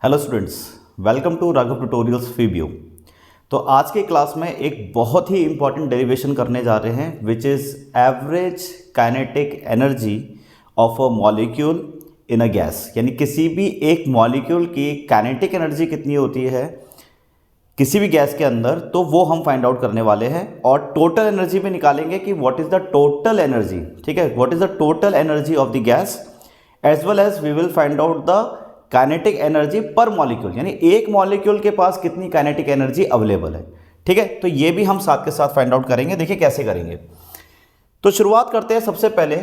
Hello students, welcome to Raghav tutorials फीबियो। तो आज की क्लास में एक बहुत ही इंपॉर्टेंट डेरिवेशन करने जा रहे हैं which is average kinetic energy of a molecule in a gas. यानी किसी भी एक मॉलिक्यूल की काइनेटिक एनर्जी कितनी होती है किसी भी गैस के अंदर, तो वो हम फाइंड आउट करने वाले हैं। और टोटल एनर्जी में निकालेंगे कि what is the total energy, ठीक है, what is the total energy of the gas, as well as we will find out the kinetic energy पर मॉलिक्यूल, यानी एक मॉलिक्यूल के पास कितनी काइनेटिक एनर्जी अवेलेबल है। ठीक है, तो ये भी हम साथ के साथ फाइंड आउट करेंगे। देखिए कैसे करेंगे। तो शुरुआत करते हैं सबसे पहले।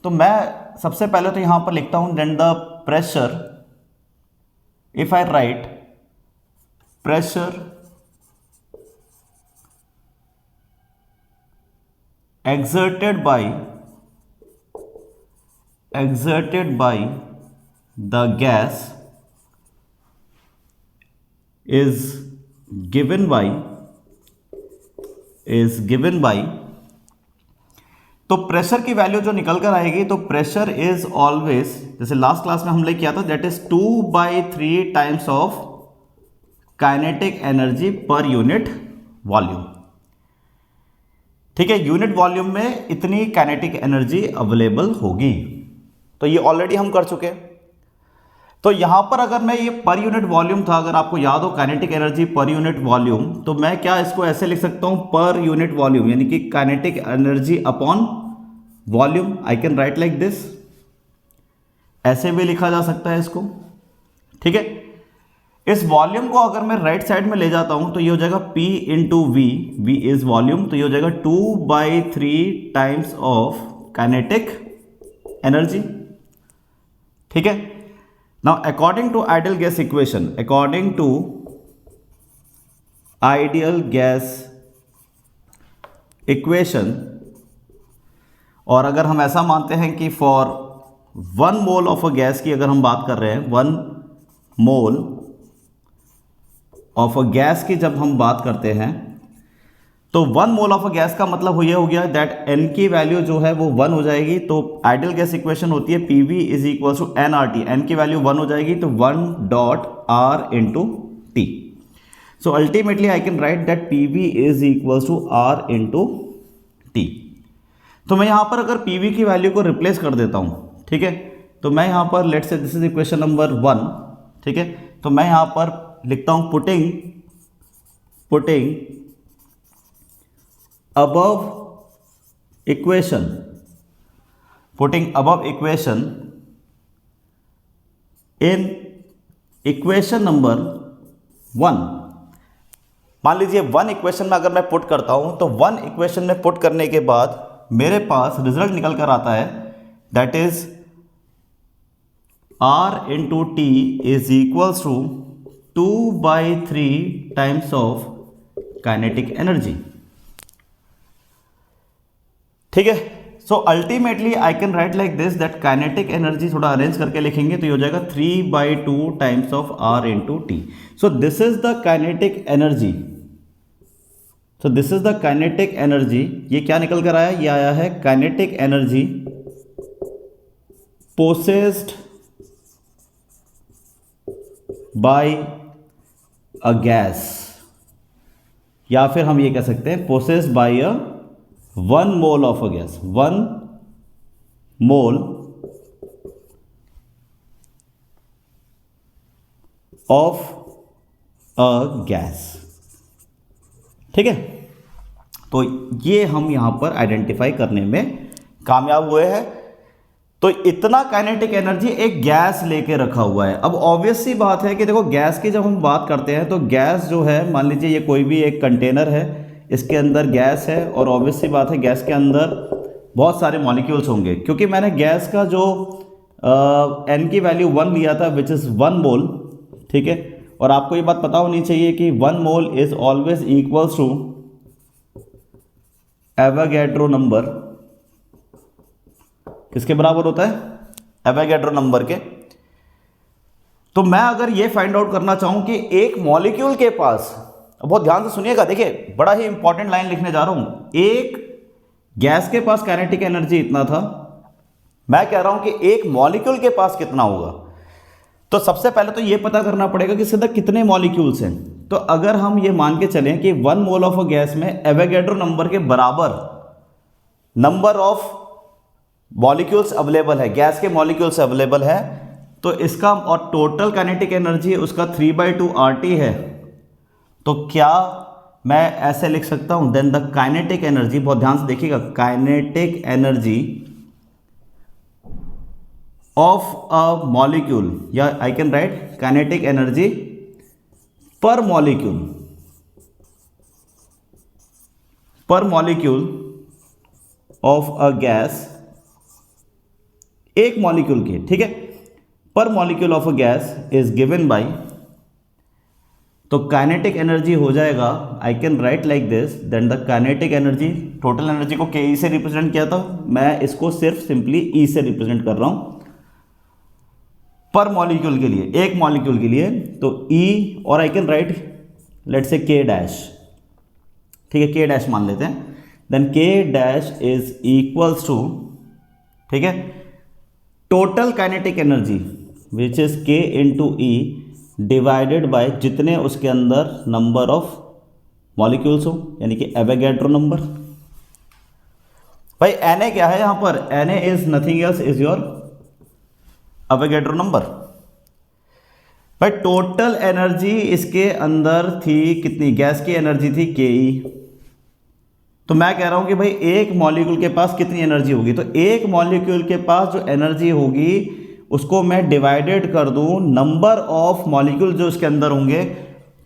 तो मैं सबसे पहले तो यहां पर लिखता हूं then the pressure, if I write pressure exerted by the gas is given by तो प्रेशर की वैल्यू जो निकल कर आएगी, तो प्रेशर इज ऑलवेज, जैसे लास्ट क्लास में हमने किया था, that is 2/3 times of kinetic energy per unit volume. ठीक है, यूनिट वॉल्यूम में इतनी काइनेटिक एनर्जी अवेलेबल होगी। तो ये ऑलरेडी हम कर चुके हैं। तो यहां पर अगर मैं ये पर यूनिट वॉल्यूम था, अगर आपको याद हो kinetic energy per unit volume, तो मैं क्या इसको ऐसे लिख सकता हूं, पर यूनिट वॉल्यूम, यानी कि kinetic energy upon volume. I can write like this, ऐसे भी लिखा जा सकता है इसको। ठीक है, इस वॉल्यूम को अगर मैं राइट साइड में ले जाता हूं तो ये हो जाएगा P into V, V is volume, तो ये हो जाएगा 2/3 टाइम्स ऑफ काइनेटिक एनर्जी। ठीक है, now according to ideal gas equation, according to ideal gas equation, और अगर हम ऐसा मानते हैं कि for 1 mole of a gas की अगर हम बात कर रहे हैं, 1 मोल ऑफ अ गैस की जब हम बात करते हैं, तो 1 मोल ऑफ अ गैस का मतलब ये हो गया दैट n की वैल्यू जो है वो 1 हो जाएगी। तो आइडियल गैस इक्वेशन होती है PV is equal to nRT, n की वैल्यू 1 हो जाएगी, तो 1.R into T. So ultimately I can write that PV is equal to R into T. तो मैं यहां पर अगर PV की वैल्यू को रिप्लेस कर देता हूं, ठीक है, तो मैं यहां पर let's say this is equation number 1, ठीक है, तो मैं यहां पर लिखता हूं putting above equation in equation number 1। मान लीजिए 1 इक्वेशन में अगर मैं पुट करता हूं, तो 1 इक्वेशन में पुट करने के बाद मेरे पास रिजल्ट निकल कर आता है, that is R into T is equals to 2/3 times of kinetic energy. ठीक है, so ultimately I can write like this that kinetic energy, थोड़ा अरेंज करके लिखेंगे तो ये हो जाएगा 3/2 times of R into T. So this is the kinetic energy, so this is the kinetic energy. ये क्या निकल कर आया, ये आया है kinetic energy possessed by a gas, या फिर हम ये कह सकते हैं possessed by a 1 mole of a gas, 1 mole of a gas. ठीक है, तो ये हम यहां पर आइडेंटिफाई करने में कामयाब हुए हैं। तो इतना काइनेटिक एनर्जी एक गैस लेके रखा हुआ है। अब ऑब्वियस सी बात है कि देखो, गैस की जब हम बात करते हैं तो गैस जो है, मान लीजिए ये कोई भी एक कंटेनर है, इसके अंदर गैस है, और ऑब्वियस सी बात है गैस के अंदर बहुत सारे मॉलिक्यूल्स होंगे। क्योंकि मैंने गैस का जो n की वैल्यू 1 लिया था विच इज़ 1 मोल, ठीक है, और आपको ये बात पता होनी चाहिए कि 1 mole is always equals to Avogadro number. किसके बराबर होता है, एवोगैड्रो नंबर के। तो मैं अगर ये फाइंड आउट करना चाहूं कि एक मॉलिक्यूल के पास, बहुत ध्यान से सुनिएगा, देखिए बड़ा ही इंपॉर्टेंट लाइन लिखने जा रहा हूं, एक गैस के पास काइनेटिक एनर्जी इतना था, मैं कह रहा हूं कि एक मॉलिक्यूल के पास कितना होगा। तो सबसे पहले तो ये पता करना पड़ेगा कि सीधा कितने मॉलिक्यूल्स हैं। तो अगर हम ये मान के चलें कि 1 मोल ऑफ अ गैस में एवोगैड्रो नंबर के बराबर नंबर ऑफ मॉलिक्यूल्स अवेलेबल है, गैस के मॉलिक्यूल्स अवेलेबल है, तो इसका और टोटल काइनेटिक एनर्जी उसका 3/2 RT है। तो क्या मैं ऐसे लिख सकता हूं, देन द काइनेटिक एनर्जी, बहुत ध्यान से देखिएगा, kinetic energy of a molecule, या I can write kinetic energy पर मॉलिक्यूल ऑफ अ गैस, एक मॉलिक्यूल की, ठीक है, per molecule of a gas is given by, तो काइनेटिक एनर्जी हो जाएगा, I can write like this, then the kinetic energy, total energy को के से रिप्रेजेंट किया था, मैं इसको सिर्फ सिंपली ई से रिप्रेजेंट कर रहा हूं पर मॉलिक्यूल के लिए, एक मॉलिक्यूल के लिए, तो ई, और आई कैन राइट लेट से के डैश, ठीक है, के डैश मान लेते हैं, देन के डैश इज इक्वल्स टू, ठीक है, total kinetic energy which is के इंटू ई डिवाइडेड बाय जितने उसके अंदर नंबर ऑफ मॉलिक्यूल्स हो, यानी कि एवोगैड्रो नंबर। भाई Na क्या है यहां पर, Na is nothing else is your Avogadro number. भाई टोटल एनर्जी इसके अंदर थी कितनी, गैस की एनर्जी थी ke, तो मैं कह रहा हूं कि भाई एक मॉलिक्यूल के पास कितनी एनर्जी होगी, तो एक मॉलिक्यूल के पास जो एनर्जी होगी उसको मैं डिवाइडेड कर दूं नंबर ऑफ मॉलिक्यूल जो इसके अंदर होंगे,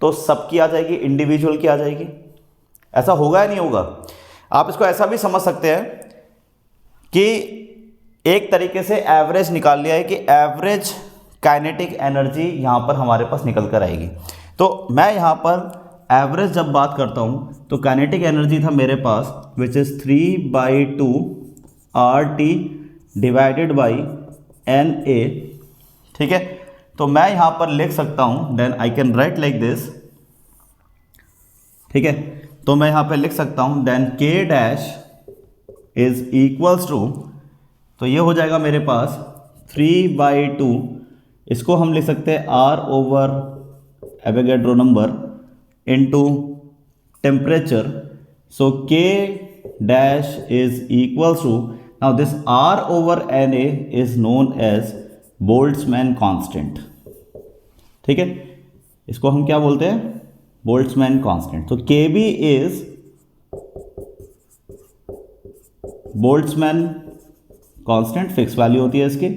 तो सबकी आ जाएगी, इंडिविजुअल की आ जाएगी। ऐसा होगा या नहीं होगा? आप इसको ऐसा भी समझ सकते हैं कि एक तरीके से एवरेज निकाल लिया है कि एवरेज काइनेटिक एनर्जी यहां पर हमारे पास निकल कर आएगी। तो मैं यहां पर एवरेज जब बात करता हूं तो काइनेटिक एनर्जी था मेरे पास which is 3/2 RT divided by Na, ठीक है, तो मैं यहां पर लिख सकता हूं, then I can write like this, ठीक है, तो मैं यहां पर लिख सकता हूं देन के डैश इज इक्वल्स टू, तो ये हो जाएगा मेरे पास 3/2, इसको हम लिख सकते हैं R over Avogadro number into temperature, so K dash is equals to, now this R over Na is known as Boltzmann constant, ठीक है, इसको हम क्या बोलते हैं, बोल्ट्जमैन कांस्टेंट। तो Kb is Boltzmann constant, fix value होती है इसकी,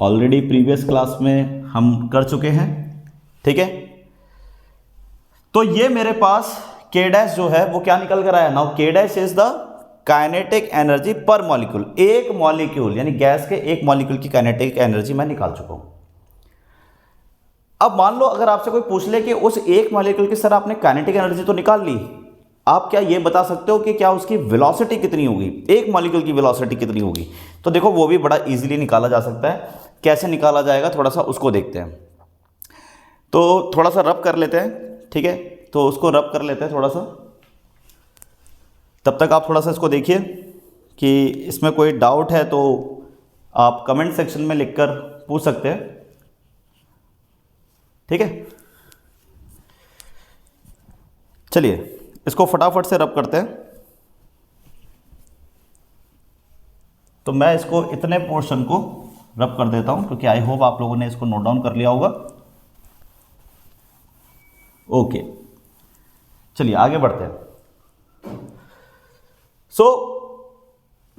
ऑलरेडी प्रीवियस क्लास में हम कर चुके हैं, ठीक है। तो ये मेरे पास K डैश जो है वो क्या निकल कर आया, now K dash is the kinetic energy पर मॉलिक्यूल, एक मॉलिक्यूल यानी गैस के एक मॉलिक्यूल की काइनेटिक एनर्जी मैं निकाल चुका हूं। अब मान लो अगर आपसे कोई पूछ ले कि उस एक मॉलिक्यूल की सर आपने काइनेटिक एनर्जी तो निकाल ली, आप क्या ये बता सकते हो कि क्या उसकी वेलोसिटी कितनी होगी, एक मॉलिक्यूल की वेलोसिटी कितनी होगी? तो देखो वो भी बड़ा इजीली निकाला जा सकता है। कैसे निकाला जाएगा थोड़ा सा उसको देखते हैं। तो थोड़ा सा रब कर लेते हैं, ठीक है, तो उसको रब कर लेते हैं थोड़ा सा, तब तक आप थोड़ा सा इसको देखिए कि इसमें कोई डाउट है तो आप कमेंट सेक्शन में लिखकर पूछ सकते हैं, ठीक है। चलिए इसको फटाफट से रब करते हैं। तो मैं इसको इतने पोर्शन को रब कर देता हूं क्योंकि आई होप आप लोगों ने इसको नोट डाउन कर लिया होगा। ओके चलिए आगे बढ़ते हैं।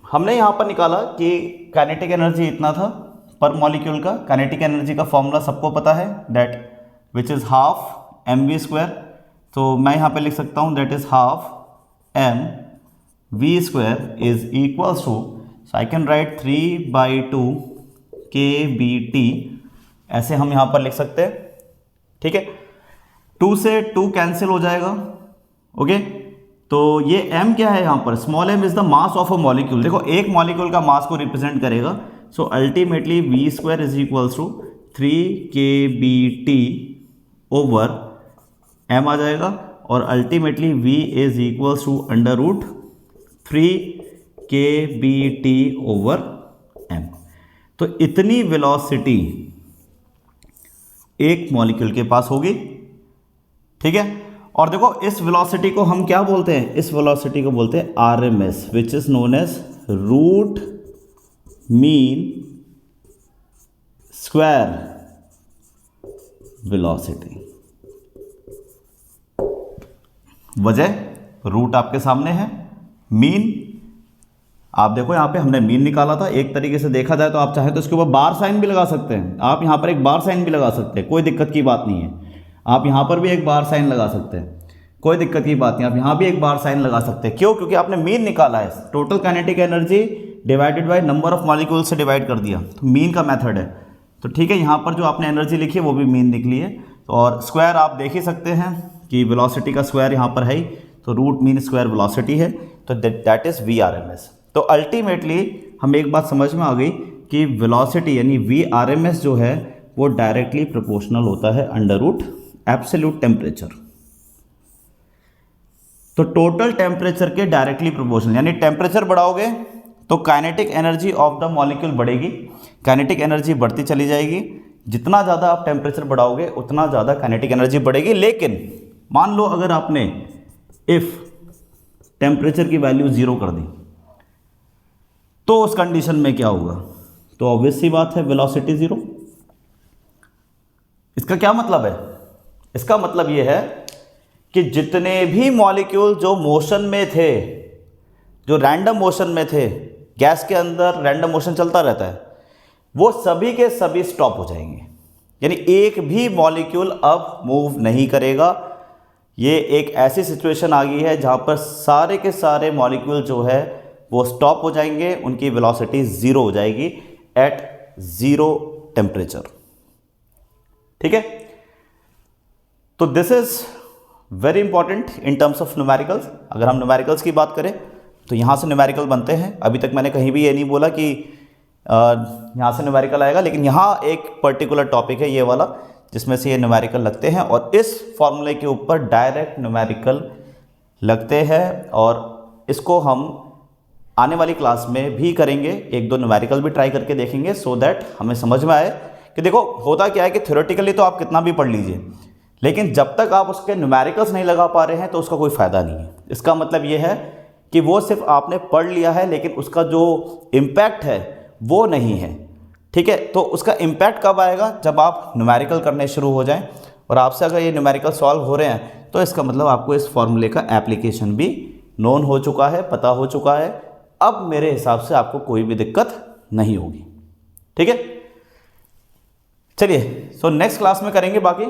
हमने यहां पर निकाला कि काइनेटिक एनर्जी इतना था पर मॉलिक्यूल का। काइनेटिक एनर्जी का फॉर्मूला सबको पता है, that which is half mv²। तो मैं यहां पे लिख सकता हूं that is half mv² is equals to, so I can write 3/2 kBT, ऐसे हम यहां पर लिख सकते हैं, ठीक है। 2 से 2 कैंसिल हो जाएगा, ओके। तो ये m क्या है यहाँ पर, small m is the mass of a molecule. देखो एक मॉलिक्यूल का मास को रिप्रेजेंट करेगा, so ultimately v² is equals to 3 kBT over m आ जाएगा, और ultimately v is equals to √3 kBT over m। तो इतनी वेलोसिटी एक मॉलिक्यूल के पास होगी, ठीक है। और देखो इस वेलोसिटी को हम क्या बोलते हैं, इस वेलोसिटी को बोलते हैं RMS, which is known as root mean square velocity. वजह रूट आपके सामने है, मीन आप देखो यहां पे हमने मीन निकाला था। एक तरीके से देखा जाए तो आप चाहें तो इसके ऊपर बार साइन भी लगा सकते हैं, आप यहां पर एक बार साइन भी लगा सकते हैं, कोई दिक्कत की बात नहीं है। आप यहां पर भी एक बार साइन लगा सकते हैं, कोई दिक्कत की बात नहीं। आप यहां भी एक बार साइन लगा सकते हैं, क्यों? क्योंकि आपने मीन निकाला है, total kinetic energy divided by number of molecule से डिवाइड कर दिया, तो मीन का मेथड है। तो ठीक है, यहाँ पर जो आपने एनर्जी लिखी है वो भी मीन निकली है। और स्क्वायर आप देख ही सकते हैं कि वेलोसिटी का स्क्वायर यहाँ पर है ही, तो रूट मीन स्क्वायर वेलोसिटी है, तो that is V R M S. तो अल्टीमेटली हमें एक बात समझ में आ गई कि वेलोसिटी यानी वी आर एम एस जो है वो डायरेक्टली प्रोपोर्शनल होता है अंडर रूट एब्सोल्यूट टेम्परेचर। तो टोटल टेम्परेचर के डायरेक्टली प्रोपोर्शनल, यानी टेम्परेचर बढ़ाओगे तो kinetic energy of the molecule बढ़ेगी, काइनेटिक एनर्जी बढ़ती चली जाएगी। जितना ज़्यादा आप टेम्परेचर बढ़ाओगे उतना ज़्यादा काइनेटिक एनर्जी बढ़ेगी। लेकिन मान लो अगर आपने इफ टेम्परेचर की वैल्यू 0 कर दी तो उस कंडीशन में क्या होगा? तो ऑब्वियस सी बात है, वेलोसिटी 0। इसका क्या मतलब है? इसका मतलब यह है कि जितने भी मॉलिक्यूल जो मोशन में थे, जो रैंडम मोशन में थे, गैस के अंदर रैंडम मोशन चलता रहता है, वो सभी के सभी स्टॉप हो जाएंगे। यानी एक भी मॉलिक्यूल अब मूव नहीं करेगा। ये एक ऐसी सिचुएशन आ गई है जहाँ पर सारे के सारे मॉलिक्यूल जो है वो स्टॉप हो जाएंगे, उनकी वेलोसिटी 0 हो जाएगी एट 0 टेम्परेचर, ठीक है। तो this is very important in terms of numericals. अगर हम न्यूमेरिकल्स की बात करें तो यहाँ से न्यूमेरिकल बनते हैं। अभी तक मैंने कहीं भी ये नहीं बोला कि यहाँ से न्यूमेरिकल आएगा, लेकिन यहाँ एक पर्टिकुलर टॉपिक है ये वाला जिसमें से ये न्यूमेरिकल लगते हैं, और इस फॉर्मूले के ऊपर डायरेक्ट न्यूमेरिकल लगते हैं। और इसको हम आने वाली क्लास में भी करेंगे, एक दो न्यूमेरिकल भी ट्राई करके देखेंगे, सो दैट हमें समझ में आए कि देखो होता क्या है कि थ्योरेटिकली तो आप कितना भी पढ़ लीजिए, लेकिन जब तक आप उसके न्यूमेरिकल्स नहीं लगा पा रहे हैं तो उसका कोई फ़ायदा नहीं है। इसका मतलब ये है कि वो सिर्फ आपने पढ़ लिया है, लेकिन उसका जो इम्पैक्ट है वो नहीं है, ठीक है। तो उसका इम्पैक्ट कब आएगा? जब आप न्यूमेरिकल करने शुरू हो जाएं, और आपसे अगर ये न्यूमेरिकल सॉल्व हो रहे हैं तो इसका मतलब आपको इस फॉर्मूले का एप्लीकेशन भी नोन हो चुका है, पता हो चुका है। अब मेरे हिसाब से आपको कोई भी दिक्कत नहीं होगी, ठीक है। चलिए, सो नेक्स्ट क्लास में करेंगे बाकी।